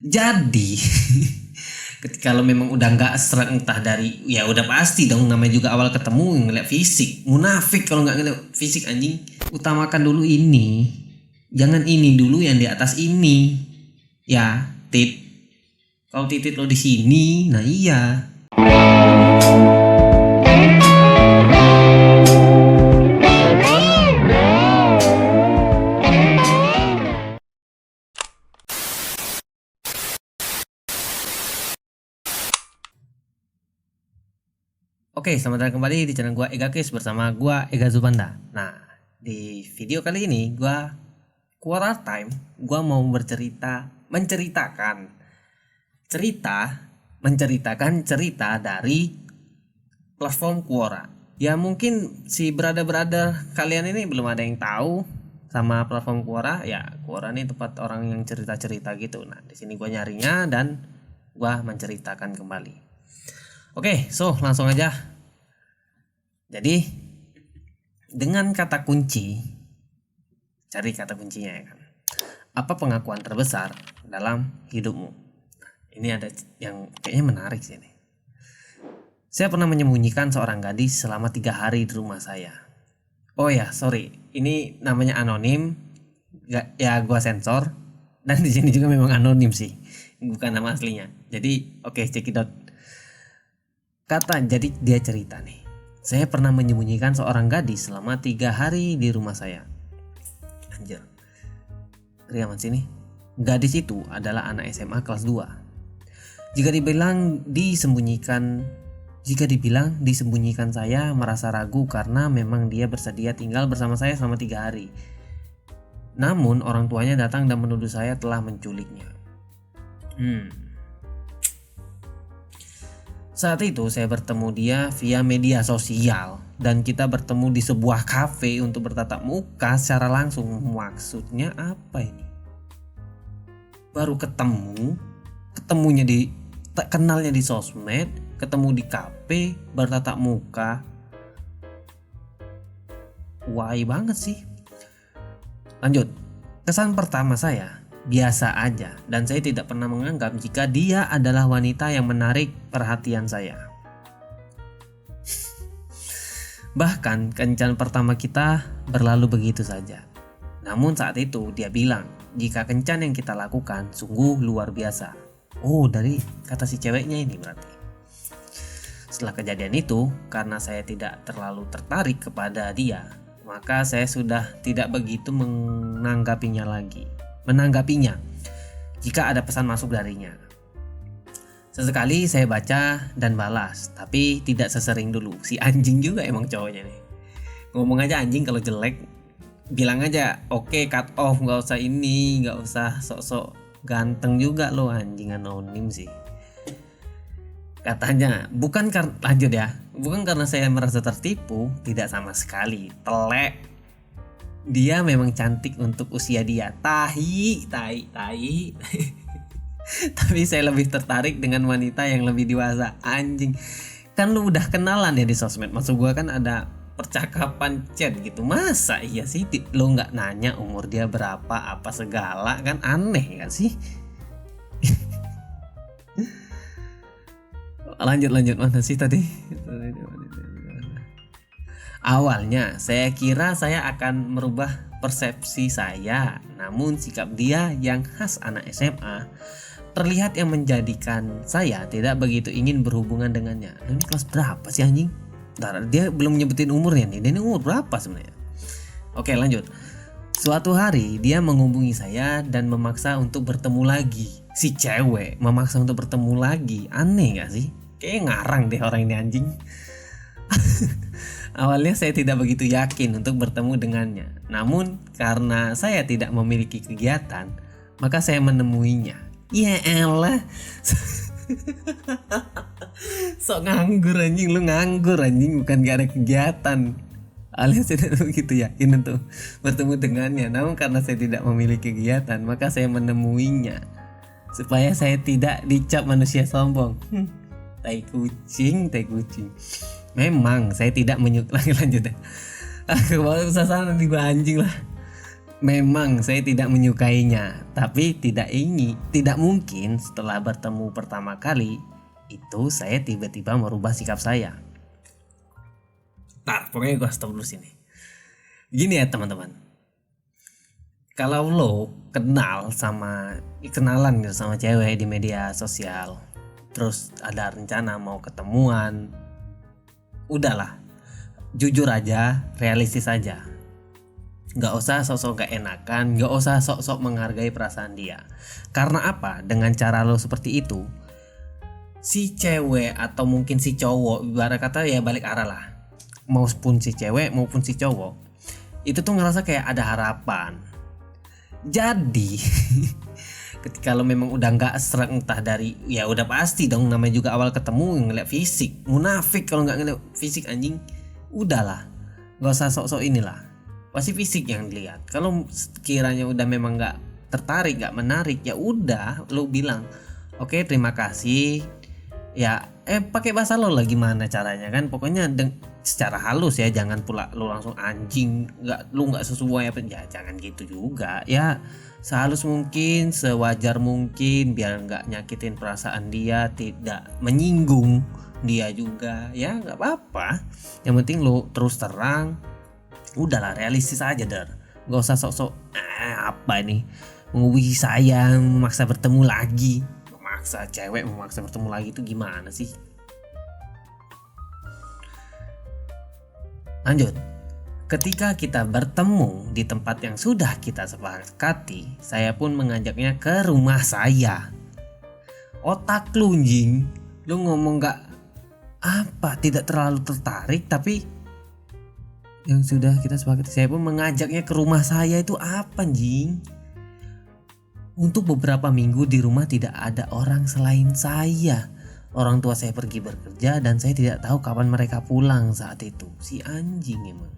Jadi ketika lo memang udah nggak serak entah dari ya udah pasti dong, namanya juga awal ketemu ngeliat fisik, munafik kalau nggak ngeliat fisik anjing. Utamakan dulu ini, jangan ini dulu yang di atas ini ya. Kalau titik lo di sini, nah iya. Oke, selamat datang kembali di channel gua Ega Kis bersama gua Ega Zubanda. Nah, di video kali ini gua Quora Time, gua mau menceritakan cerita dari platform Quora. Ya mungkin si brother-brother kalian ini belum ada yang tahu sama platform Quora. Ya, Quora ini tempat orang yang cerita-cerita gitu. Nah, di sini gua nyarinya dan gua menceritakan kembali. Oke, so langsung aja. Jadi dengan kata kunci, cari kata kuncinya ya kan. Apa pengakuan terbesar dalam hidupmu? Ini ada yang kayaknya menarik sih ini. Saya pernah menyembunyikan seorang gadis selama 3 hari di rumah saya. Oh ya, sorry, ini namanya anonim. Ya gua sensor. Dan di sini juga memang anonim sih, bukan nama aslinya. Jadi oke, check it out. Jadi dia cerita nih, saya pernah menyembunyikan seorang gadis selama 3 hari di rumah saya. Anjir, ngeri amat sini. Gadis itu adalah anak SMA kelas 2. Jika dibilang disembunyikan, saya merasa ragu karena memang dia bersedia tinggal bersama saya selama 3 hari. Namun orang tuanya datang dan menuduh saya telah menculiknya. Saat itu saya bertemu dia via media sosial dan kita bertemu di sebuah kafe untuk bertatap muka secara langsung. Maksudnya apa ini? Baru kenalnya di sosmed, ketemu di kafe, bertatap muka. Why banget sih. Lanjut. Kesan pertama saya biasa aja dan saya tidak pernah menganggap jika dia adalah wanita yang menarik perhatian saya. Bahkan kencan pertama kita berlalu begitu saja. Namun saat itu dia bilang jika kencan yang kita lakukan sungguh luar biasa. Oh, dari kata si ceweknya ini berarti. Setelah kejadian itu, karena saya tidak terlalu tertarik kepada dia, maka saya sudah tidak begitu menanggapinya jika ada pesan masuk darinya. Sesekali saya baca dan balas, tapi tidak sesering dulu. Si anjing juga emang cowoknya nih. Ngomong aja anjing kalau jelek, bilang aja oke, cut off, nggak usah sok-sok ganteng juga lo, anjing anonim sih. Katanya bukan karena saya merasa tertipu, tidak sama sekali. Telek. Dia memang cantik untuk usia dia. Tahi. Tapi saya lebih tertarik dengan wanita yang lebih dewasa. Anjing. Kan lu udah kenalan ya di sosmed. Maksud gua kan ada percakapan chat gitu. Masa iya sih lo nggak nanya umur dia berapa apa segala, kan aneh kan sih. Lanjut mana sih tadi? Awalnya saya kira saya akan merubah persepsi saya, namun sikap dia yang khas anak SMA terlihat yang menjadikan saya tidak begitu ingin berhubungan dengannya. Ini kelas berapa sih anjing? Dia belum nyebutin umurnya nih. Dia ini umur berapa sebenarnya? Oke, lanjut. Suatu hari dia menghubungi saya dan memaksa untuk bertemu lagi. Si cewek memaksa untuk bertemu lagi. Aneh gak sih? Kayaknya ngarang deh orang ini anjing. Awalnya saya tidak begitu yakin untuk bertemu dengannya. Namun karena saya tidak memiliki kegiatan, maka saya menemuinya. Ya elah. Sok nganggur anjing, lu nganggur anjing, bukan gak ada kegiatan. Alias tidak begitu yakin untuk bertemu dengannya. Namun karena saya tidak memiliki kegiatan, maka saya menemuinya supaya saya tidak dicap manusia sombong. Tai kucing. Memang saya tidak menyukai. Lanjut deh. Kalau kesasana di anjing lah. Memang saya tidak menyukainya, tapi tidak mungkin setelah bertemu pertama kali itu saya tiba-tiba merubah sikap saya. Pokoknya gue stop dulu sini. Gini ya teman-teman, kalau lo kenalan gitu sama cewek di media sosial, terus ada rencana mau ketemuan, udahlah, jujur aja, realistis aja. Gak usah sok-sok gak enakan, gak usah sok-sok menghargai perasaan dia. Karena apa? Dengan cara lo seperti itu, si cewek atau mungkin si cowok, ibarat kata ya balik arah lah, maupun si cewek maupun si cowok, itu tuh ngerasa kayak ada harapan. Jadi ketika lo memang udah gak serak, entah dari, ya udah pasti dong, namanya juga awal ketemu ngeliat fisik. Munafik kalau gak ngeliat fisik anjing. Udahlah, gak usah sok-sok inilah, pasti fisik yang dilihat. Kalau kiranya udah memang nggak tertarik, nggak menarik, ya udah lo bilang oke, terima kasih ya, pakai bahasa lo lah gimana caranya kan, pokoknya secara halus ya, jangan pula lo langsung anjing, nggak sesuai apa ya, jangan gitu juga ya, sehalus mungkin, sewajar mungkin, biar nggak nyakitin perasaan dia, tidak menyinggung dia juga ya, nggak apa-apa, yang penting lo terus terang. Udahlah, realistis aja dar, gak usah sok-sok apa nih mengubih saya, memaksa bertemu lagi. Memaksa cewek memaksa bertemu lagi itu gimana sih? Lanjut, ketika kita bertemu di tempat yang sudah kita sepakati, saya pun mengajaknya ke rumah saya. Otak lu anjing, lu ngomong gak apa, tidak terlalu tertarik, tapi yang sudah kita sepakati, saya pun mengajaknya ke rumah saya itu apa anjing? Untuk beberapa minggu di rumah tidak ada orang selain saya. Orang tua saya pergi bekerja dan saya tidak tahu kapan mereka pulang saat itu. Si anjing emang.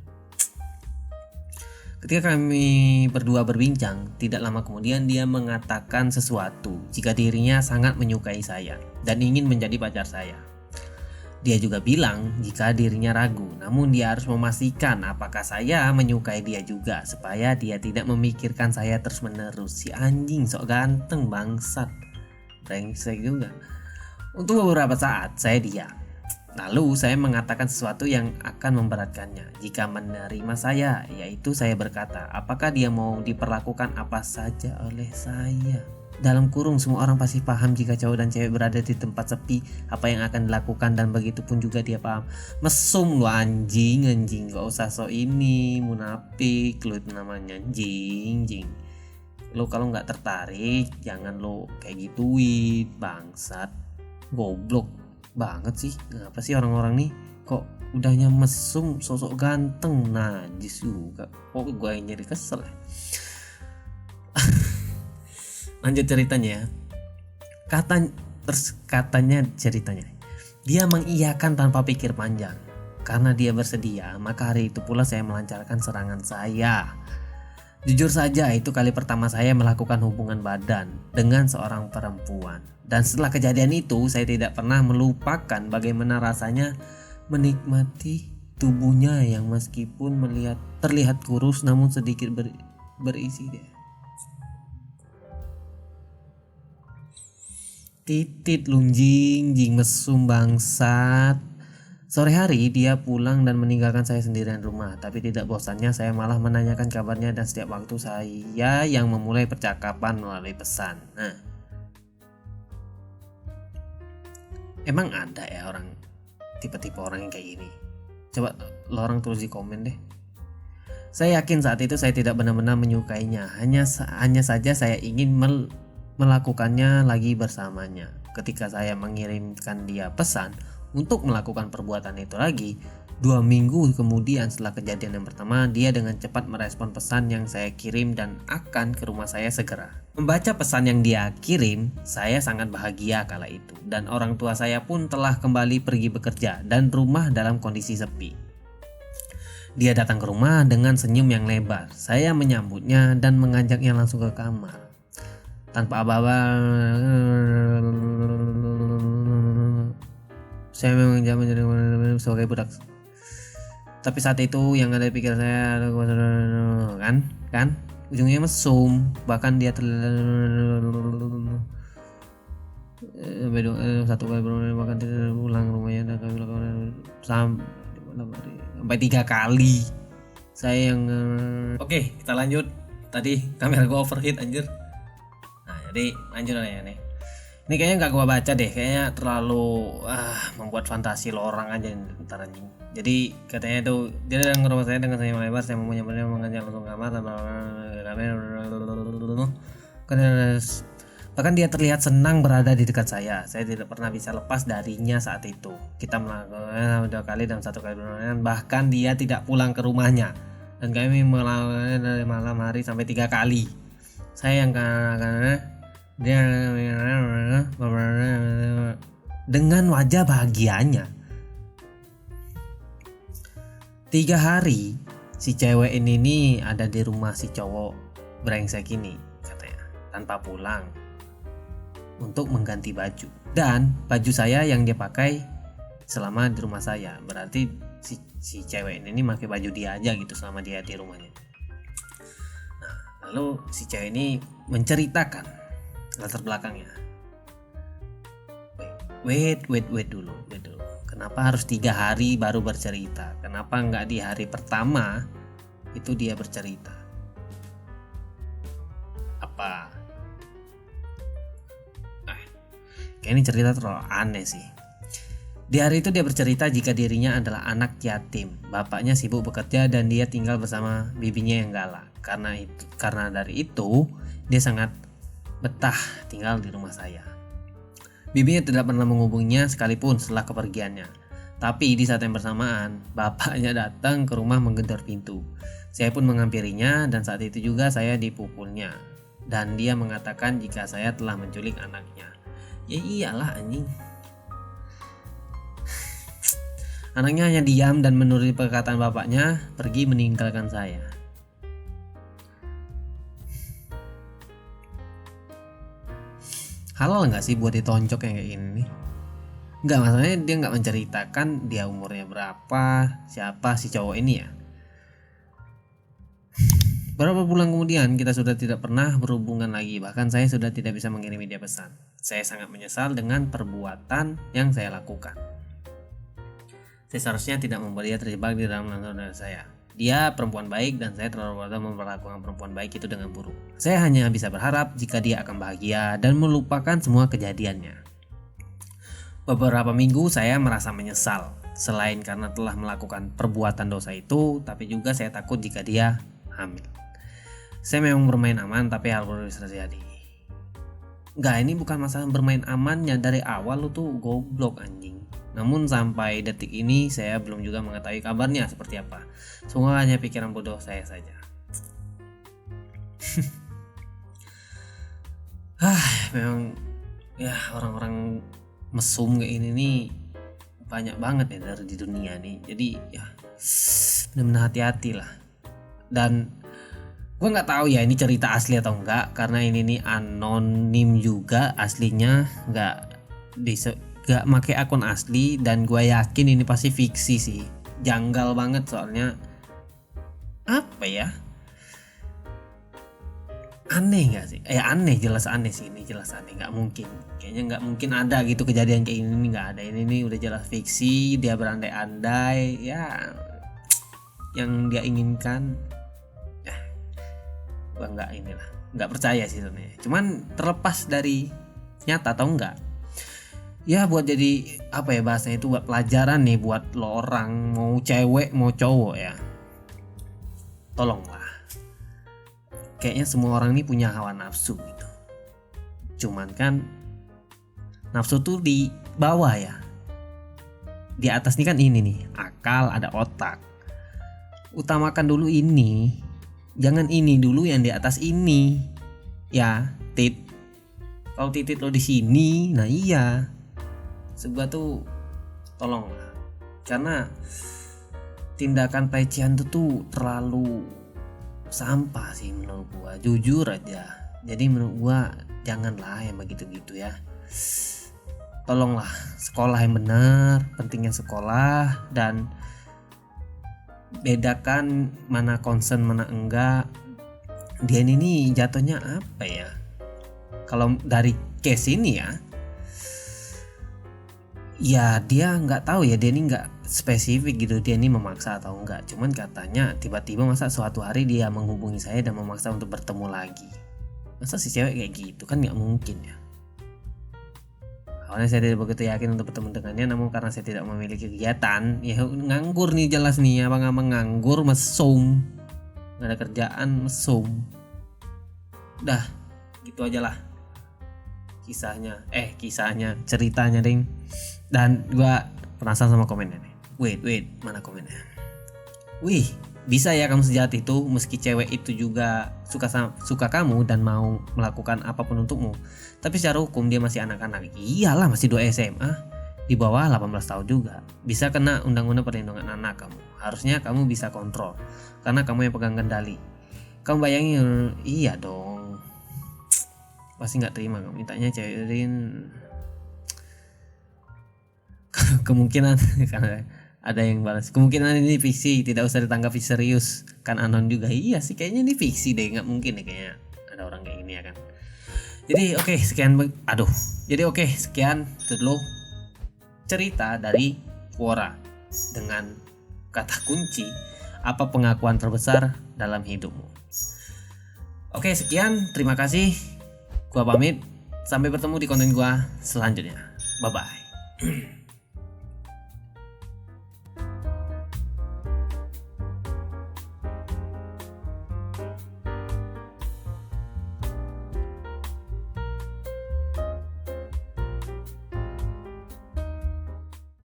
Ketika kami berdua berbincang, tidak lama kemudian dia mengatakan sesuatu jika dirinya sangat menyukai saya dan ingin menjadi pacar saya. Dia juga bilang jika dirinya ragu, namun dia harus memastikan apakah saya menyukai dia juga, supaya dia tidak memikirkan saya terus menerus. Si anjing sok ganteng bangsat, brengsek juga. Untuk beberapa saat saya diam, lalu saya mengatakan sesuatu yang akan memberatkannya jika menerima saya, yaitu saya berkata apakah dia mau diperlakukan apa saja oleh saya. Dalam kurung, semua orang pasti paham jika cowok dan cewek berada di tempat sepi apa yang akan dilakukan, dan begitu pun juga dia paham. Mesum lu anjing, gak usah sok ini munafik lu, itu namanya anjing. Lu kalau nggak tertarik jangan lu kayak gituin, bangsat, goblok banget sih. Ngapa sih orang-orang nih kok udahnya mesum sosok ganteng, najis juga. Kok gue yang jadi kesel. Lanjut ceritanya ya. Katanya ceritanya, dia mengiyakan tanpa pikir panjang. Karena dia bersedia, maka hari itu pula saya melancarkan serangan saya. Jujur saja, itu kali pertama saya melakukan hubungan badan dengan seorang perempuan. Dan setelah kejadian itu, saya tidak pernah melupakan bagaimana rasanya menikmati tubuhnya yang meskipun terlihat kurus namun sedikit berisi deh. Titit lunjing, jing mesum bangsat. Sore hari dia pulang dan meninggalkan saya sendirian di rumah. Tapi tidak bosannya saya malah menanyakan kabarnya, dan setiap waktu saya yang memulai percakapan melalui pesan. Nah, emang ada ya orang tipe-tipe orang yang kayak gini? Coba lo orang tulis di komen deh. Saya yakin saat itu saya tidak benar-benar menyukainya. Hanya saja saya ingin melakukannya lagi bersamanya. Ketika saya mengirimkan dia pesan untuk melakukan perbuatan itu lagi, 2 minggu kemudian setelah kejadian yang pertama, dia dengan cepat merespon pesan yang saya kirim dan akan ke rumah saya segera. Membaca pesan yang dia kirim, saya sangat bahagia kala itu, dan orang tua saya pun telah kembali pergi bekerja dan rumah dalam kondisi sepi. Dia datang ke rumah dengan senyum yang lebar. Saya menyambutnya dan mengajaknya langsung ke kamar. Tanpa aba-aba, saya memang menjadi sebagai budak. Tapi saat itu yang ada di pikiran saya kan ujungnya mesum, bahkan dia satu kali bermain bahkan tidak pulang rumahnya dan kami lakukan sampai 3 kali. Saya yang Oke, kita lanjut. Tadi kamera gua overheat anjir. Nah, jadi lanjut ya nih. Ini kayaknya nggak gua baca deh, kayaknya terlalu membuat fantasi lo orang aja ntar anjing. Jadi katanya tuh dia datang ke rumah saya dengan senyum lebar, saya mau menyambutnya mengajak langsung kamar bahkan dia terlihat senang berada di dekat saya. Saya tidak pernah bisa lepas darinya saat itu. Kita melakukannya 2 kali dan 1 kali bermain, bahkan dia tidak pulang ke rumahnya dan kami melakukannya dari malam hari sampai 3 kali. Saya yang karena dia dengan wajah bahagianya. 3 hari si cewek ini ada di rumah si cowok brengsek ini katanya, tanpa pulang untuk mengganti baju, dan baju saya yang dia pakai selama di rumah saya. Berarti si cewek ini pakai baju dia aja gitu selama dia di rumahnya. Nah, lalu si cewek ini menceritakan latar belakangnya. Wait dulu. Kenapa harus 3 hari baru bercerita? Kenapa nggak di hari pertama itu dia bercerita? Apa? Kayak ini cerita terlalu aneh sih. Di hari itu dia bercerita jika dirinya adalah anak yatim. Bapaknya sibuk bekerja dan dia tinggal bersama bibinya yang galak. Karena dari itu dia sangat betah tinggal di rumah saya. Bibinya tidak pernah menghubunginya sekalipun setelah kepergiannya. Tapi di saat yang bersamaan, bapaknya datang ke rumah menggedor pintu. Saya pun menghampirinya dan saat itu juga saya dipukulnya. Dan dia mengatakan jika saya telah menculik anaknya. Ya iyalah anjing. Anaknya hanya diam dan menuruti perkataan bapaknya, pergi meninggalkan saya. Halal nggak sih buat ditonjok yang kayak gini nih? Nggak, masalahnya dia nggak menceritakan dia umurnya berapa, siapa si cowok ini ya. Beberapa bulan kemudian kita sudah tidak pernah berhubungan lagi, bahkan saya sudah tidak bisa mengirimi dia pesan. Saya sangat menyesal dengan perbuatan yang saya lakukan. Saya seharusnya tidak membuat dia terjebak di dalam lantauan saya. Dia perempuan baik dan saya terlalu bodoh memperlakukan perempuan baik itu dengan buruk. Saya hanya bisa berharap jika dia akan bahagia dan melupakan semua kejadiannya. Beberapa minggu saya merasa menyesal, selain karena telah melakukan perbuatan dosa itu, tapi juga saya takut jika dia hamil. Saya memang bermain aman, tapi hal buruk bisa terjadi. Enggak, ini bukan masalah bermain amannya, dari awal lu tuh goblok anjing. Namun sampai detik ini saya belum juga mengetahui kabarnya seperti apa. Semua hanya pikiran bodoh saya saja. Memang ya orang-orang mesum kayak ini nih banyak banget ya dari di dunia nih. Jadi ya benar-benar hati-hati lah. Dan gue nggak tahu ya ini cerita asli atau enggak, karena ini nih anonim juga aslinya, nggak pakai akun asli, dan gue yakin ini pasti fiksi sih. Janggal banget soalnya, apa ya, aneh nggak sih? Aneh, jelas aneh sih, ini jelas aneh, nggak mungkin, kayaknya nggak mungkin ada gitu kejadian kayak ini, nggak ada. Ini udah jelas fiksi, dia berandai-andai ya yang dia inginkan. Nggak percaya sih sebenarnya. Cuman terlepas dari nyata atau enggak, ya buat jadi apa ya bahasanya itu, buat pelajaran nih buat lo orang, mau cewek mau cowok ya, tolonglah. Kayaknya semua orang ini punya hawa nafsu gitu. Cuman kan nafsu tuh di bawah ya. Di atas ini kan ini nih, akal, ada otak. Utamakan dulu ini. Jangan ini dulu yang di atas ini. Ya, kalau titit lo di sini, nah iya. Sebuah tuh tolonglah. Karena tindakan pelecehan tuh terlalu sampah sih menurut gua, jujur aja. Jadi menurut gua janganlah yang begitu-gitu ya. Tolonglah sekolah yang benar, pentingnya sekolah, dan bedakan mana concern mana enggak. dia ini jatuhnya apa ya, kalau dari case ini ya dia nggak tahu ya, dia ini nggak spesifik gitu dia ini memaksa atau enggak, cuman katanya tiba-tiba masa suatu hari dia menghubungi saya dan memaksa untuk bertemu lagi. Masa si cewek kayak gitu, kan nggak mungkin ya. Awalnya saya tidak begitu yakin untuk bertemu dengannya, namun karena saya tidak memiliki kegiatan, ya nganggur nih jelas nih, abang-abang nganggur mesum, nggak ada kerjaan mesum. Udah gitu aja lah kisahnya ceritanya ding. Dan gua penasaran sama komennya nih. Wait, mana komennya? Wih, bisa ya kamu sejahat itu meski cewek itu juga suka kamu dan mau melakukan apapun untukmu. Tapi secara hukum dia masih anak-anak. Iyalah, masih 2 SMA, di bawah 18 tahun juga. Bisa kena undang-undang perlindungan anak kamu. Harusnya kamu bisa kontrol karena kamu yang pegang kendali. Kamu bayangin, iya dong. Pasti nggak terima kamu mintanya cewek kemungkinan karena ada yang balas, kemungkinan ini fiksi, tidak usah ditanggapi serius, kan anon juga. Iya sih, kayaknya ini fiksi deh, nggak mungkin nih kayaknya ada orang kayak gini ya kan. Jadi sekian itu dulu cerita dari Quora dengan kata kunci apa pengakuan terbesar dalam hidupmu. Oke, sekian, terima kasih. Gua pamit, sampai bertemu di konten gua selanjutnya. Bye bye.